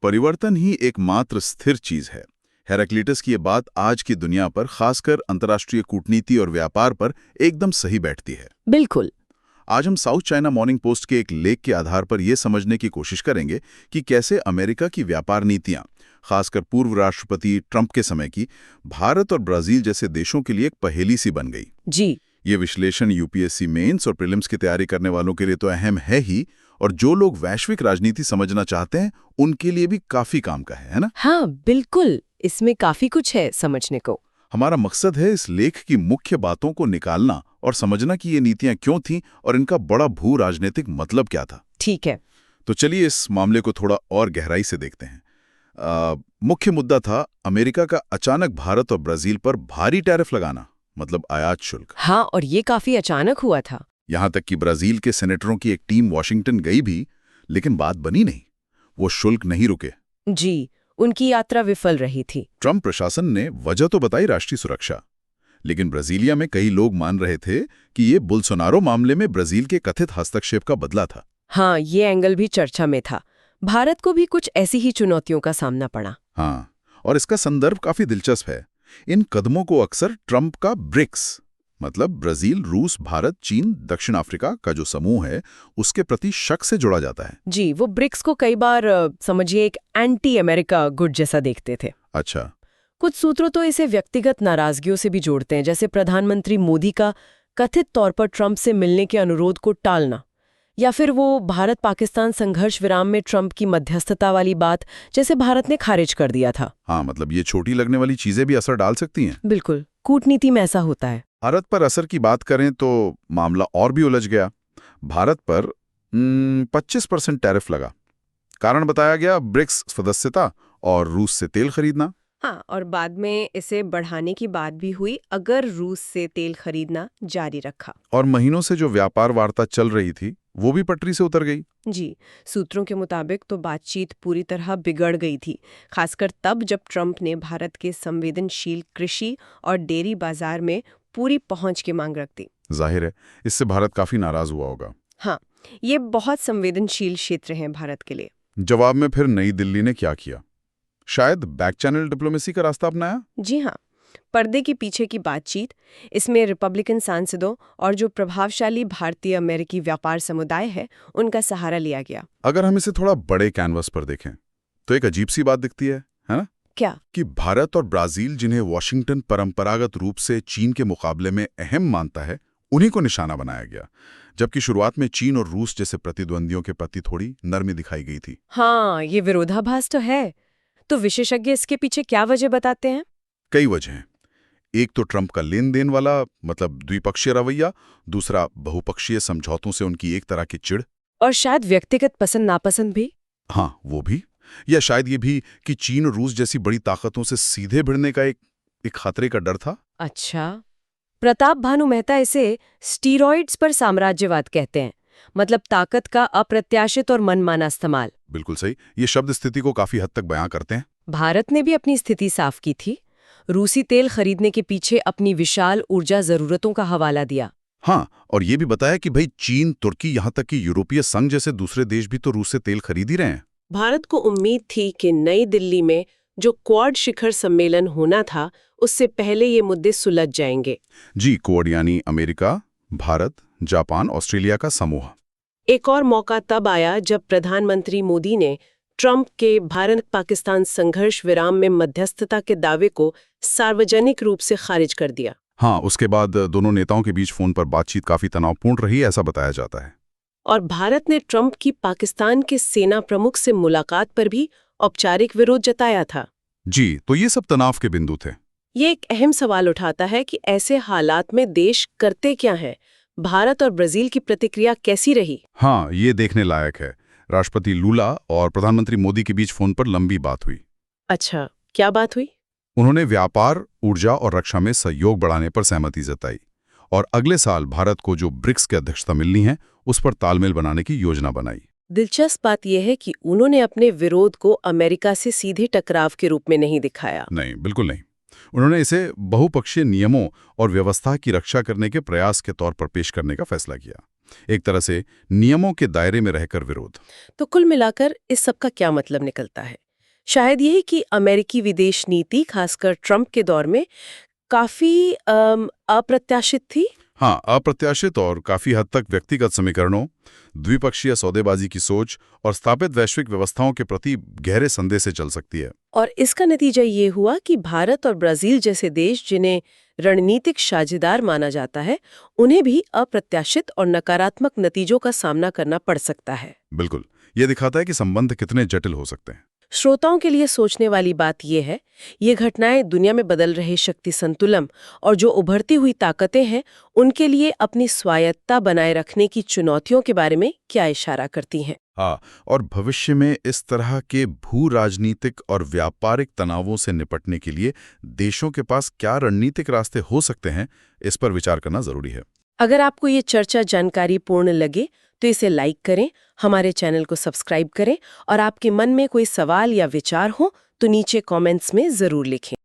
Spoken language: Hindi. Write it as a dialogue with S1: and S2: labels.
S1: परिवर्तन ही एकमात्र स्थिर चीज है। हेराक्लिटस की ये बात आज की दुनिया पर, खासकर अंतर्राष्ट्रीय कूटनीति और व्यापार पर एकदम सही बैठती है।
S2: बिल्कुल।
S1: आज हम साउथ चाइना मॉर्निंग पोस्ट के एक लेख के आधार पर यह समझने की कोशिश करेंगे कि कैसे अमेरिका की व्यापार नीतियां, खासकर पूर्व राष्ट्रपति ट्रंप के समय की, भारत और ब्राजील जैसे देशों के लिए एक पहेली सी बन गई।
S2: जी।
S1: ये विश्लेषण यूपीएससी मेंस और प्रीलिम्स की तैयारी करने वालों के लिए तो अहम है ही, और जो लोग वैश्विक राजनीति समझना चाहते हैं उनके लिए भी काफी काम का है ना?
S2: हाँ बिल्कुल, इसमें काफी कुछ है समझने को।
S1: हमारा मकसद है इस लेख की मुख्य बातों को निकालना और समझना कि ये नीतियां क्यों थीं और इनका बड़ा भू राजनीतिक मतलब क्या था।
S2: ठीक है।
S1: तो चलिए इस मामले को थोड़ा और गहराई से देखते हैं। मुख्य मुद्दा था अमेरिका का अचानक भारत और ब्राजील पर भारी टैरिफ लगाना, मतलब आयात शुल्क।
S2: हाँ, और ये काफी अचानक हुआ था।
S1: यहां तक कि ब्राजील के सेनेटरों की एक टीम वॉशिंगटन गई भी, लेकिन बात बनी नहीं। वो शुल्क नहीं रुके।
S2: जी, उनकी यात्रा विफल रही थी।
S1: ट्रंप प्रशासन ने वजह तो बताई राष्ट्रीय सुरक्षा, लेकिन ब्राजीलिया में कई लोग मान रहे थे कि ये बोल्सोनारो मामले में ब्राजील के कथित हस्तक्षेप का बदला था।
S2: हाँ, ये एंगल भी चर्चा में था। भारत को भी कुछ ऐसी ही चुनौतियों का सामना पड़ा।
S1: हाँ, और इसका संदर्भ काफी दिलचस्प है। इन कदमों को अक्सर ट्रंप का ब्रिक्स, मतलब ब्राजील, रूस, भारत, चीन, दक्षिण अफ्रीका का जो समूह है, उसके प्रति शक से जोड़ा जाता है।
S2: जी, वो ब्रिक्स को कई बार समझिए एक एंटी अमेरिका गुट जैसा देखते थे।
S1: अच्छा।
S2: कुछ सूत्रों तो इसे व्यक्तिगत नाराजगियों से भी जोड़ते हैं, जैसे प्रधानमंत्री मोदी का कथित तौर पर ट्रंप से मिलने के अनुरोध को टालना, या फिर वो भारत पाकिस्तान संघर्ष विराम में ट्रंप की मध्यस्थता वाली बात, जैसे भारत ने खारिज कर दिया था।
S1: हाँ, मतलब ये छोटी लगने वाली चीजें भी असर डाल सकती हैं।
S2: बिल्कुल, कूटनीति में ऐसा होता है।
S1: भारत पर असर की बात करें तो मामला और भी उलझ गया। भारत पर 25% टैरिफ लगा। कारण बताया गया ब्रिक्स सदस्यता और रूस से तेल खरीदना।
S2: हाँ, और बाद में इसे बढ़ाने की बात भी हुई अगर रूस से तेल खरीदना जारी रखा।
S1: और महीनों से जो व्यापार वार्ता चल रही थी वो भी पटरी से उतर गई।
S2: जी, सूत्रों के मुताबिक तो बातचीत पूरी तरह बिगड़ गई थी, खासकर तब जब ट्रंप ने भारत के संवेदनशील कृषि और डेयरी बाजार में पूरी पहुंच की मांग रख दी।
S1: जाहिर है इससे भारत काफी नाराज हुआ होगा।
S2: हाँ, ये बहुत संवेदनशील क्षेत्र हैं भारत के लिए।
S1: जवाब में फिर नई दिल्ली ने क्या किया? शायद बैक चैनल डिप्लोमेसी का रास्ता अपनाया।
S2: जी हाँ, पर्दे के पीछे की बातचीत, इसमें रिपब्लिकन सांसदों और जो प्रभावशाली भारतीय अमेरिकी व्यापार समुदाय है उनका सहारा लिया गया।
S1: अगर हम इसे थोड़ा बड़े कैनवस पर देखें तो एक अजीब सी बात दिखती है ना?
S2: क्या?
S1: कि भारत और ब्राजील, जिन्हें वॉशिंगटन परंपरागत रूप से चीन के मुकाबले में अहम मानता है, उन्हीं को निशाना बनाया गया, जबकि शुरुआत में चीन और रूस जैसे प्रतिद्वंदियों के प्रति थोड़ी नरमी दिखाई गई थी।
S2: हाँ, ये विरोधाभास तो है। तो विशेषज्ञ इसके पीछे क्या वजह बताते हैं?
S1: कई वजह। एक तो ट्रंप का लेन देन वाला, मतलब द्विपक्षीय रवैया, दूसरा बहुपक्षीय समझौतों से उनकी एक तरह की चिढ़,
S2: और शायद व्यक्तिगत पसंद नापसंद भी।
S1: हाँ वो भी, या शायद ये भी कि चीन और रूस जैसी बड़ी ताकतों से सीधे भिड़ने का एक खतरे का डर था।
S2: अच्छा, प्रताप भानु मेहता इसे स्टीरॉइड्स पर साम्राज्यवाद कहते हैं, मतलब ताकत का अप्रत्याशित और मनमाना इस्तेमाल।
S1: बिल्कुल सही, ये शब्द स्थिति को काफी हद तक बयां करते हैं।
S2: भारत ने भी अपनी स्थिति साफ की थी। रूसी तेल खरीदने के पीछे अपनी विशाल ऊर्जा जरूरतों का हवाला दिया।
S1: हाँ, और ये भी बताया कि भाई चीन, तुर्की, यहाँ तक कि यूरोपीय संघ जैसे दूसरे देश भी तो रूस से तेल खरीद ही रहे हैं।
S2: भारत को उम्मीद थी कि नई दिल्ली में जो क्वाड शिखर सम्मेलन होना था, उससे पहले ये मुद्दे सुलझ जाएंगे।
S1: जी, क्वाड यानी अमेरिका, भारत, जापान, ऑस्ट्रेलिया का समूह।
S2: एक और मौका तब आया जब प्रधानमंत्री मोदी ने ट्रंप के भारत पाकिस्तान संघर्ष विराम में मध्यस्थता के दावे को सार्वजनिक रूप से खारिज कर दिया।
S1: हाँ, उसके बाद दोनों नेताओं के बीच फोन पर बातचीत काफी तनावपूर्ण रही, ऐसा बताया जाता है।
S2: और भारत ने ट्रंप की पाकिस्तान के सेना प्रमुख से मुलाकात पर भी औपचारिक विरोध जताया था।
S1: जी, तो ये सब तनाव के बिंदु थे।
S2: ये एक अहम सवाल उठाता है कि ऐसे हालात में देश करते क्या है? भारत और ब्राजील की प्रतिक्रिया कैसी रही?
S1: हाँ, ये देखने लायक है। राष्ट्रपति लूला और प्रधानमंत्री मोदी के बीच फोन पर लंबी बात हुई।
S2: अच्छा, क्या बात हुई?
S1: उन्होंने व्यापार, ऊर्जा और रक्षा में सहयोग बढ़ाने पर सहमति जताई और अगले साल भारत को जो ब्रिक्स की अध्यक्षता मिलनी है, उस पर तालमेल बनाने की योजना बनाई।
S2: दिलचस्प बात यह है कि उन्होंने अपने विरोध को अमेरिका से सीधे टकराव के रूप में नहीं दिखाया।
S1: नहीं, बिल्कुल नहीं। उन्होंने इसे बहुपक्षीय नियमों और व्यवस्था की रक्षा करने के प्रयास के तौर पर पेश करने का फैसला किया। एक तरह से नियमों के दायरे में रहकर विरोध।
S2: तो कुल मिलाकर इस सब का क्या मतलब निकलता है? शायद यही कि अमेरिकी विदेश नीति खासकर ट्रंप के दौर में काफी अप्रत्याशित थी।
S1: हाँ, अप्रत्याशित और काफी हद तक व्यक्तिगत समीकरणों, द्विपक्षीय सौदेबाजी की सोच और स्थापित वैश्विक व्यवस्थाओं के प्रति गहरे संदेह से चल सकती है।
S2: और इसका नतीजा ये हुआ कि भारत और ब्राजील जैसे देश जिन्हें रणनीतिक साझेदार माना जाता है, उन्हें भी अप्रत्याशित और नकारात्मक नतीजों का सामना करना पड़ सकता है।
S1: बिल्कुल, ये दिखाता है कि संबंध कितने जटिल हो सकते हैं।
S2: श्रोताओं के लिए सोचने वाली बात यह है, ये घटनाएं दुनिया में बदल रहे शक्ति संतुलन और जो उभरती हुई ताकतें हैं, उनके लिए अपनी स्वायत्तता बनाए रखने की चुनौतियों के बारे में क्या इशारा करती हैं।
S1: हाँ, और भविष्य में इस तरह के भू राजनीतिक और व्यापारिक तनावों से निपटने के लिए देशों के पास क्या रणनीतिक रास्ते हो सकते हैं, इस पर विचार करना जरूरी है।
S2: अगर आपको ये चर्चा जानकारीपूर्ण लगे तो इसे लाइक करें, हमारे चैनल को सब्सक्राइब करें और आपके मन में कोई सवाल या विचार हो तो नीचे कमेंट्स में जरूर लिखें।